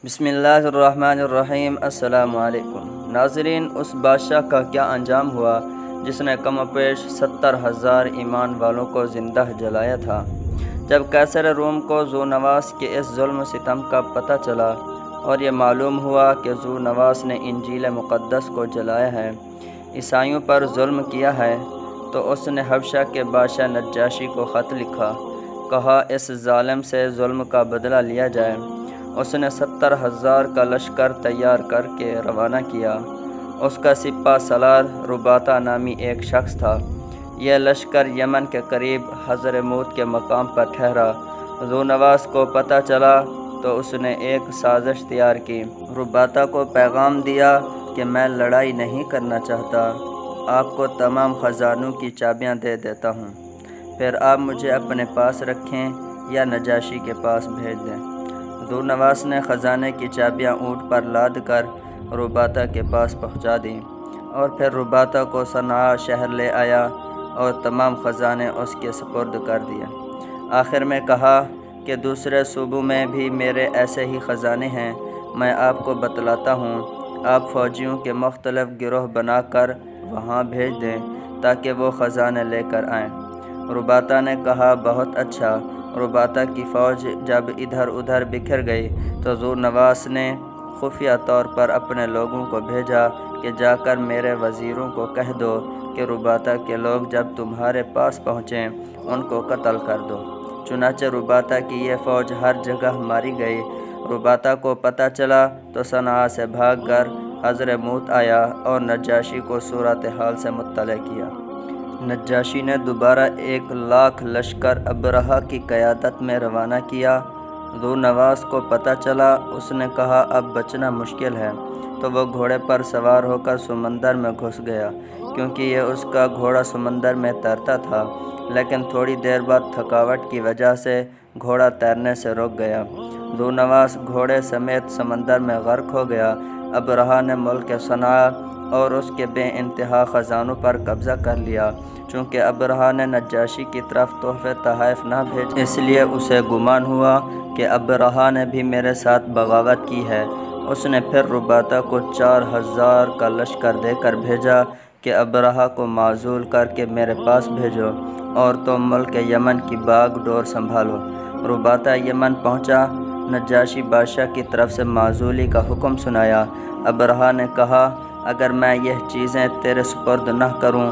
بسم اللہ الرحمن الرحیم۔ السلام علیکم ناظرین، اس بادشاہ کا کیا انجام ہوا جس نے کم و بیش 70,000 ایمان والوں کو زندہ جلایا تھا۔ جب قیصر روم کو ذو نواس کے اس ظلم و ستم کا پتہ چلا اور یہ معلوم ہوا کہ ذو نواس نے انجیل مقدس کو جلایا ہے، عیسائیوں پر ظلم کیا ہے، تو اس نے حبشہ کے بادشاہ نجاشی کو خط لکھا، کہا اس ظالم سے ظلم کا بدلہ لیا جائے۔ اس نے 70,000 کا لشکر تیار کر کے روانہ کیا۔ اس کا سپہ سالار رباطہ نامی ایک شخص تھا۔ یہ لشکر یمن کے قریب حضرموت کے مقام پر ٹھہرا۔ ذو نواس کو پتہ چلا تو اس نے ایک سازش تیار کی۔ رباطہ کو پیغام دیا کہ میں لڑائی نہیں کرنا چاہتا، آپ کو تمام خزانوں کی چابیاں دے دیتا ہوں، پھر آپ مجھے اپنے پاس رکھیں یا نجاشی کے پاس بھیج دیں۔ ذو نواس نے خزانے کی چابیاں اونٹ پر لاد کر رباطہ کے پاس پہنچا دیں اور پھر رباطہ کو صنعاء شہر لے آیا اور تمام خزانے اس کے سپرد کر دیے۔ آخر میں کہا کہ دوسرے صوبوں میں بھی میرے ایسے ہی خزانے ہیں، میں آپ کو بتلاتا ہوں، آپ فوجیوں کے مختلف گروہ بنا کر وہاں بھیج دیں تاکہ وہ خزانے لے کر آئیں۔ رباطہ نے کہا بہت اچھا۔ رباطہ کی فوج جب ادھر ادھر بکھر گئی تو ذو نواس نے خفیہ طور پر اپنے لوگوں کو بھیجا کہ جا کر میرے وزیروں کو کہہ دو کہ رباطہ کے لوگ جب تمہارے پاس پہنچیں ان کو قتل کر دو۔ چنانچہ رباطہ کی یہ فوج ہر جگہ ماری گئی۔ رباطہ کو پتہ چلا تو صنعاء سے بھاگ کر حضرموت آیا اور نجاشی کو صورتحال سے مطلع کیا۔ نجاشی نے دوبارہ 1,00,000 لشکر ابرہہ کی قیادت میں روانہ کیا۔ ذو نواس کو پتہ چلا، اس نے کہا اب بچنا مشکل ہے، تو وہ گھوڑے پر سوار ہو کر سمندر میں گھس گیا، کیونکہ یہ اس کا گھوڑا سمندر میں تیرتا تھا، لیکن تھوڑی دیر بعد تھکاوٹ کی وجہ سے گھوڑا تیرنے سے رک گیا۔ ذو نواس گھوڑے سمیت سمندر میں غرق ہو گیا۔ ابرہہ نے ملک صنعاء اور اس کے بے انتہا خزانوں پر قبضہ کر لیا۔ چونکہ ابرہہ نے نجاشی کی طرف تحفے تحائف نہ بھیجے، اس لیے اسے گمان ہوا کہ ابرہہ نے بھی میرے ساتھ بغاوت کی ہے۔ اس نے پھر رباطہ کو 4,000 کا لشکر دے کر بھیجا کہ ابرہہ کو معزول کر کے میرے پاس بھیجو اور تم ملک یمن کی باغ ڈور سنبھالو۔ رباطہ یمن پہنچا۔ نجاشی بادشاہ کی طرف سے معزولی کا حکم سنایا۔ ابرہہ نے کہا اگر میں یہ چیزیں تیرے سپرد نہ کروں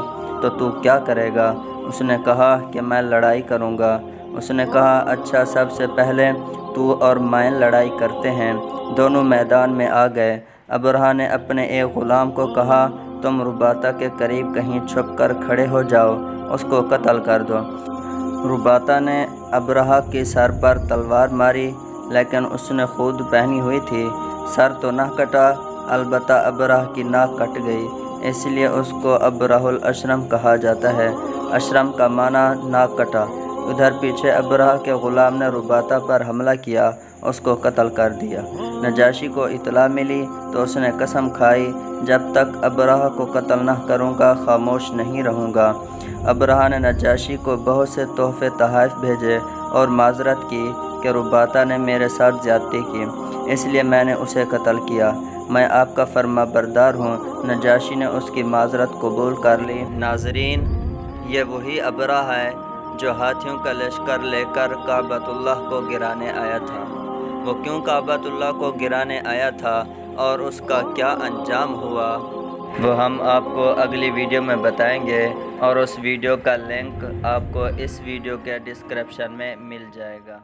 تو کیا کرے گا؟ اس نے کہا کہ میں لڑائی کروں گا۔ اس نے کہا اچھا، سب سے پہلے تو اور میں لڑائی کرتے ہیں۔ دونوں میدان میں آ گئے۔ ابرہہ نے اپنے ایک غلام کو کہا تم رباطہ کے قریب کہیں چھپ کر کھڑے ہو جاؤ، اس کو قتل کر دو۔ رباطہ نے ابرہہ کے سر پر تلوار ماری، لیکن اس نے خود پہنی ہوئی تھی، سر تو نہ کٹا، البتہ ابرہہ کی ناک کٹ گئی، اس لیے اس کو ابرہ الاشرم کہا جاتا ہے۔ اشرم کا معنی ناک کٹا۔ ادھر پیچھے ابرہہ کے غلام نے رباطہ پر حملہ کیا، اس کو قتل کر دیا۔ نجاشی کو اطلاع ملی تو اس نے قسم کھائی جب تک ابرہہ کو قتل نہ کروں گا خاموش نہیں رہوں گا۔ ابرہہ نے نجاشی کو بہت سے تحفے تحائف بھیجے اور معذرت کی کہ رباطہ نے میرے ساتھ زیادتی کی، اس لیے میں نے اسے قتل کیا، میں آپ کا فرما بردار ہوں۔ نجاشی نے اس کی معذرت قبول کر لی۔ ناظرین، یہ وہی ابرہہ ہے جو ہاتھیوں کا لشکر لے کر کعبۃ اللہ کو گرانے آیا تھا۔ وہ کیوں کعبۃ اللہ کو گرانے آیا تھا اور اس کا کیا انجام ہوا، وہ ہم آپ کو اگلی ویڈیو میں بتائیں گے، اور اس ویڈیو کا لنک آپ کو اس ویڈیو کے ڈسکرپشن میں مل جائے گا۔